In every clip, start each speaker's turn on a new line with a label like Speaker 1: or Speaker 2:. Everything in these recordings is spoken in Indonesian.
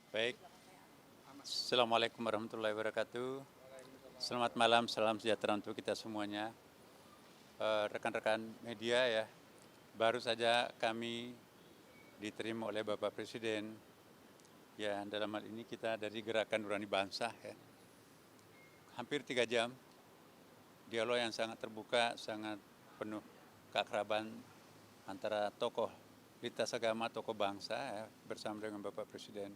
Speaker 1: Baik, Assalamualaikum warahmatullahi wabarakatuh. Selamat malam, salam sejahtera untuk kita semuanya. Rekan-rekan media ya, baru saja kami diterima oleh Bapak Presiden. Ya, dalam hal ini kita dari Gerakan Nurani Bangsa ya. Hampir 3 jam, dialog yang sangat terbuka, sangat penuh keakraban antara tokoh lintas agama, tokoh bangsa ya, bersama dengan Bapak Presiden.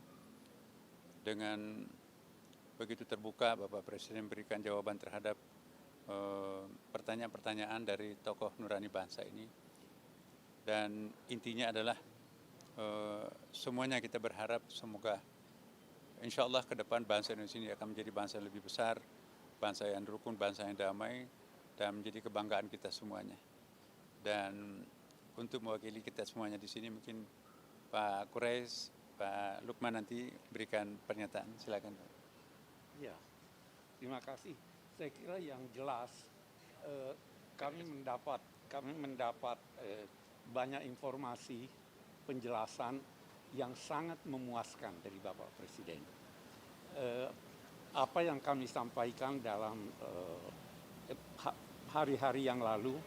Speaker 1: Dengan begitu terbuka, Bapak Presiden memberikan jawaban terhadap pertanyaan-pertanyaan dari tokoh nurani bangsa ini. Dan intinya adalah semuanya kita berharap semoga insya Allah ke depan bangsa Indonesia ini akan menjadi bangsa yang lebih besar, bangsa yang rukun, bangsa yang damai, dan menjadi kebanggaan kita semuanya. Dan untuk mewakili kita semuanya di sini mungkin Pak Quraisy, Pak Lukman nanti berikan pernyataan. Silakan.
Speaker 2: Ya, terima kasih. Saya kira yang jelas kami mendapat banyak informasi, penjelasan yang sangat memuaskan dari Bapak Presiden. Apa yang kami sampaikan dalam hari-hari yang lalu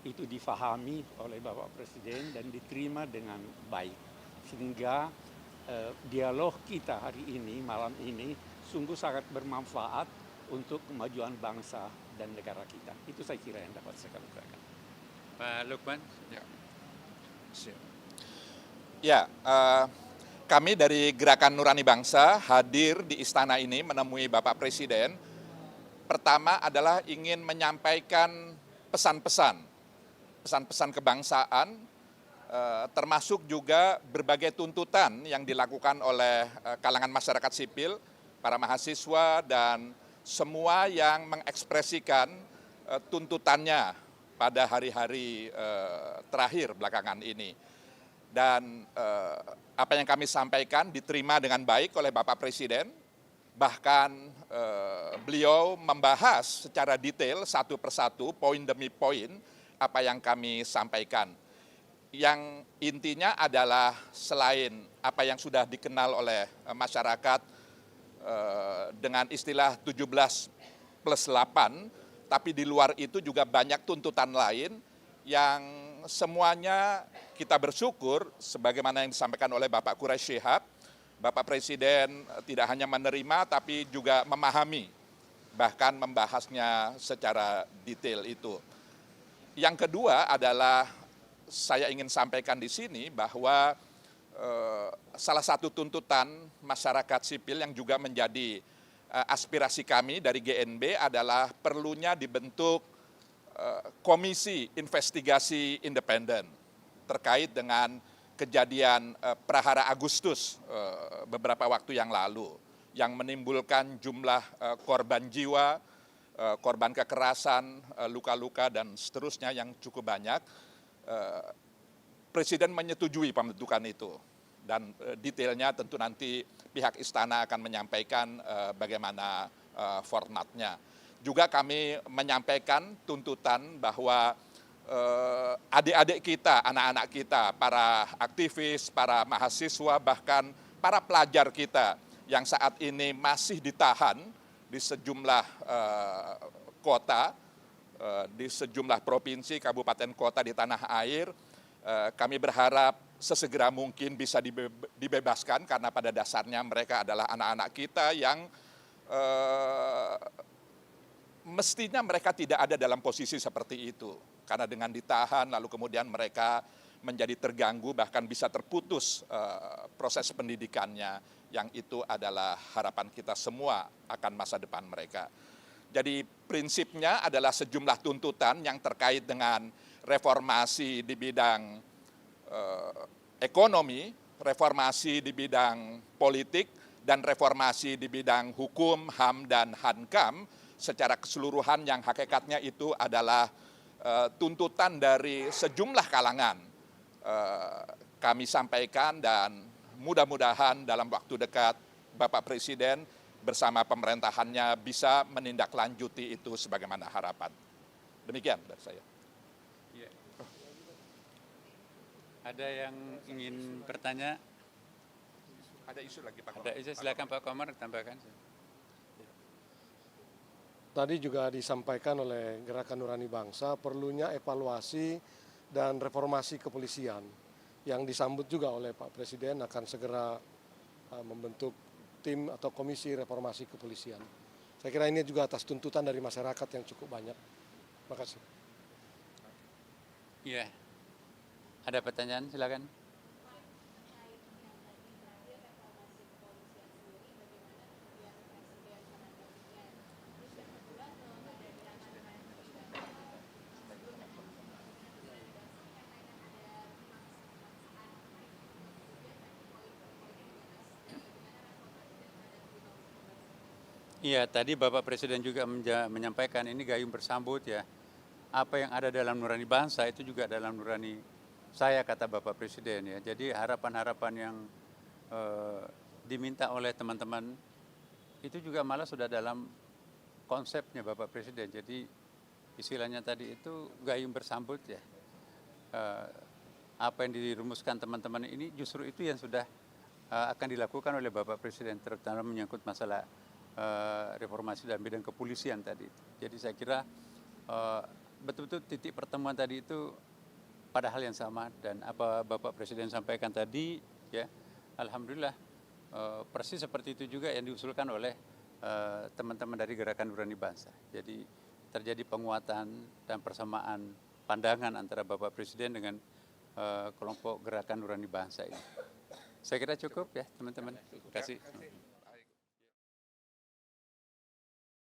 Speaker 2: itu difahami oleh Bapak Presiden dan diterima dengan baik, sehingga dialog kita hari ini, malam ini, sungguh sangat bermanfaat untuk kemajuan bangsa dan negara kita. Itu saya kira yang dapat saya katakan.
Speaker 1: Pak Lukman.
Speaker 3: Ya, kami dari Gerakan Nurani Bangsa hadir di istana ini menemui Bapak Presiden. Pertama adalah ingin menyampaikan pesan-pesan kebangsaan, termasuk juga berbagai tuntutan yang dilakukan oleh kalangan masyarakat sipil, para mahasiswa, dan semua yang mengekspresikan tuntutannya pada hari-hari terakhir belakangan ini. Dan apa yang kami sampaikan diterima dengan baik oleh Bapak Presiden, bahkan beliau membahas secara detail satu persatu, poin demi poin, apa yang kami sampaikan. Yang intinya adalah selain apa yang sudah dikenal oleh masyarakat dengan istilah 17+8, tapi di luar itu juga banyak tuntutan lain yang semuanya kita bersyukur sebagaimana yang disampaikan oleh Bapak Quraisy Shihab, Bapak Presiden tidak hanya menerima tapi juga memahami, bahkan membahasnya secara detail itu. Yang kedua adalah saya ingin sampaikan di sini bahwa salah satu tuntutan masyarakat sipil yang juga menjadi aspirasi kami dari GNB adalah perlunya dibentuk komisi investigasi independen terkait dengan kejadian Prahara Agustus beberapa waktu yang lalu yang menimbulkan jumlah korban jiwa, korban kekerasan, luka-luka, dan seterusnya yang cukup banyak. Presiden menyetujui pembentukan itu, dan detailnya tentu nanti pihak istana akan menyampaikan bagaimana formatnya. Juga kami menyampaikan tuntutan bahwa adik-adik kita, anak-anak kita, para aktivis, para mahasiswa, bahkan para pelajar kita yang saat ini masih ditahan di sejumlah kota, di sejumlah provinsi, kabupaten, kota di tanah air. Kami berharap sesegera mungkin bisa dibebaskan karena pada dasarnya mereka adalah anak-anak kita yang mestinya mereka tidak ada dalam posisi seperti itu. Karena dengan ditahan lalu kemudian mereka menjadi terganggu, bahkan bisa terputus proses pendidikannya, yang itu adalah harapan kita semua akan masa depan mereka. Jadi prinsipnya adalah sejumlah tuntutan yang terkait dengan reformasi di bidang ekonomi, reformasi di bidang politik, dan reformasi di bidang hukum, HAM, dan Hankam secara keseluruhan, yang hakikatnya itu adalah tuntutan dari sejumlah kalangan. Kami sampaikan dan mudah-mudahan dalam waktu dekat Bapak Presiden bersama pemerintahannya bisa menindaklanjuti itu sebagaimana harapan. Demikian dari saya.
Speaker 1: Ya. Ada yang ingin bertanya?
Speaker 3: Ada isu lagi Pak
Speaker 1: Ada isu, silakan Pak Komar tambahkan.
Speaker 4: Tadi juga disampaikan oleh Gerakan Nurani Bangsa perlunya evaluasi dan reformasi kepolisian yang disambut juga oleh Pak Presiden akan segera membentuk tim atau komisi reformasi kepolisian. Saya kira ini juga atas tuntutan dari masyarakat yang cukup banyak. Terima kasih.
Speaker 1: Iya. Ada pertanyaan, silakan. Iya, tadi Bapak Presiden juga menyampaikan ini gayung bersambut ya. Apa yang ada dalam nurani bangsa itu juga dalam nurani saya, kata Bapak Presiden ya. Jadi harapan-harapan yang diminta oleh teman-teman itu juga malah sudah dalam konsepnya Bapak Presiden. Jadi istilahnya tadi itu gayung bersambut ya. Apa yang dirumuskan teman-teman ini justru itu yang sudah akan dilakukan oleh Bapak Presiden, terutama menyangkut masalah reformasi dalam bidang kepolisian tadi. Jadi saya kira betul-betul titik pertemuan tadi itu pada hal yang sama, dan apa Bapak Presiden sampaikan tadi ya, alhamdulillah persis seperti itu juga yang diusulkan oleh teman-teman dari Gerakan Nurani Bangsa. Jadi terjadi penguatan dan persamaan pandangan antara Bapak Presiden dengan kelompok Gerakan Nurani Bangsa ini. Saya kira cukup ya teman-teman. Terima kasih.